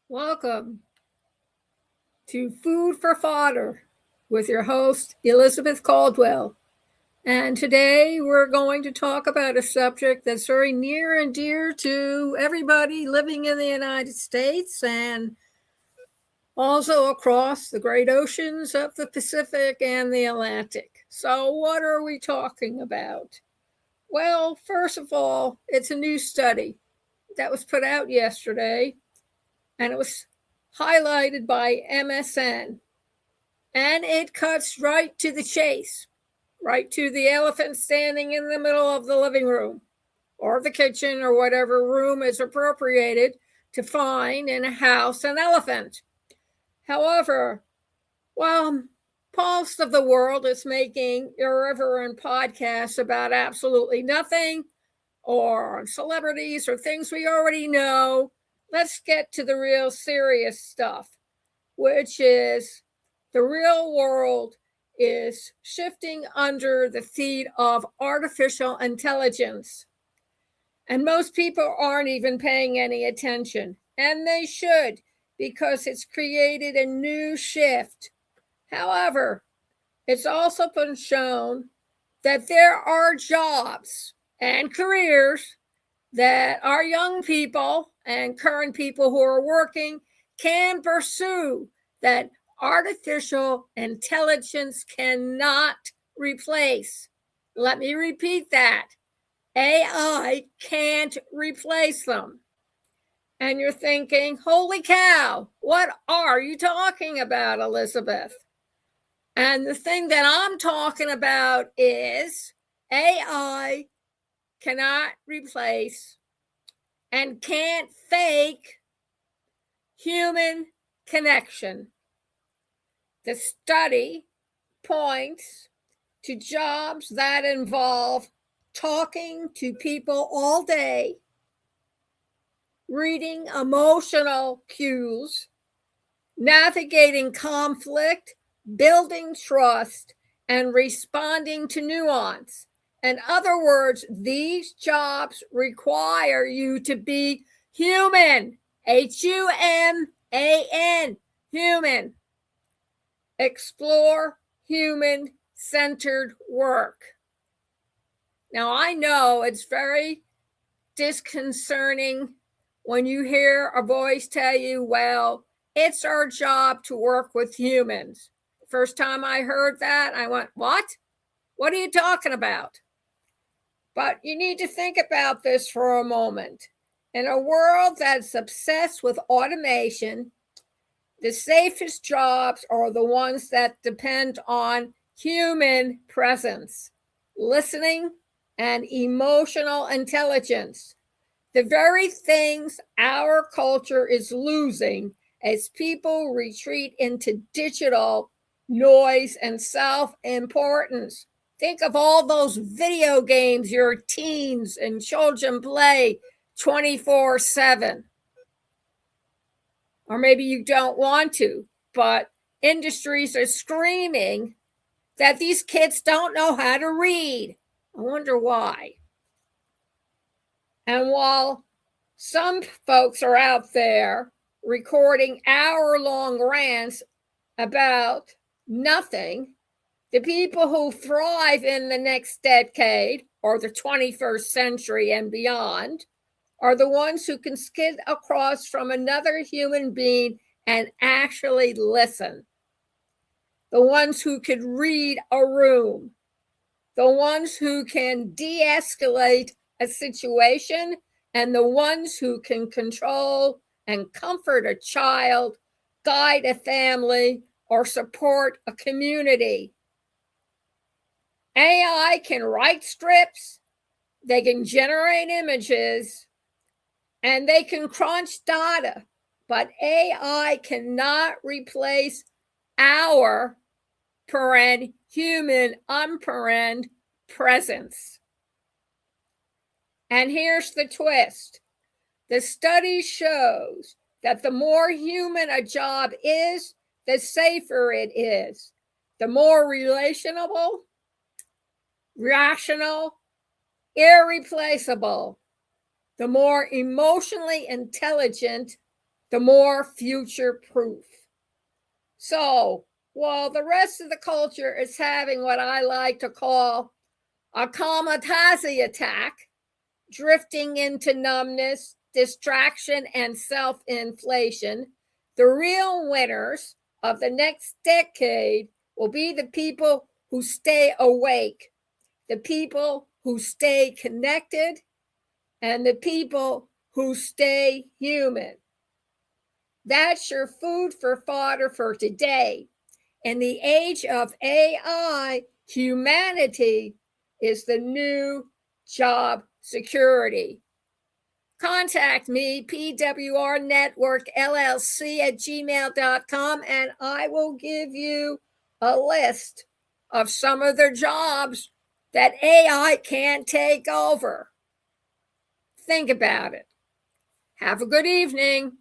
Welcome to Food for Fodder with your host, Elizabeth Caldwell. And today we're going to talk about a subject that's very near and dear to everybody living in the United States and also across the great oceans of the Pacific and the Atlantic. So, what are we talking about? Well, first of all, it's a new study that was put out yesterday, and it was highlighted by MSN. And it cuts right to the chase, right to the elephant standing in the middle of the living room or the kitchen or whatever room is appropriated to find in a house an elephant. However, while most of the world is making irreverent podcasts about absolutely nothing or celebrities or things we already know, let's get to the real serious stuff, which is the real world is shifting under the feet of artificial intelligence. And most people aren't even paying any attention. And they should, because it's created a new shift. However, it's also been shown that there are jobs and careers that our young people and current people who are working can pursue that artificial intelligence cannot replace. Let me repeat that. AI can't replace them. And you're thinking, holy cow, what are you talking about, Elizabeth? And the thing that I'm talking about is AI cannot replace and can't fake human connection. The study points to jobs that involve talking to people all day, reading emotional cues, navigating conflict, building trust, and responding to nuance. In other words, these jobs require you to be human, HUMAN, human. Explore human-centered work. Now, I know it's very disconcerting when you hear a voice tell you, well, it's our job to work with humans. First time I heard that, I went, what? What are you talking about? But you need to think about this for a moment. In a world that's obsessed with automation, the safest jobs are the ones that depend on human presence, listening, and emotional intelligence. The very things our culture is losing as people retreat into digital noise and self-importance. Think of all those video games your teens and children play 24/7. Or maybe you don't want to, but industries are screaming that these kids don't know how to read. I wonder why. And while some folks are out there recording hour-long rants about nothing, the people who thrive in the next decade or the 21st century and beyond are the ones who can skid across from another human being and actually listen. The ones who could read a room. The ones who can de-escalate a situation, and the ones who can control and comfort a child, guide a family, or support a community. AI can write scripts, they can generate images, and they can crunch data, but AI cannot replace our human presence. And here's the twist. The study shows that the more human a job is, the safer it is. The more relational, rational, irreplaceable, the more emotionally intelligent the more future-proof. So, while the rest of the culture is having what I like to call a kamikaze attack, drifting into numbness, distraction, and self-inflation, the real winners of the next decade will be the people who stay awake, the people who stay connected, and the people who stay human. That's your food for fodder for today. In the age of AI, humanity is the new job security. Contact me, pwrnetworkllc@gmail.com, and I will give you a list of some of the jobs that AI can't take over. Think about it. Have a good evening.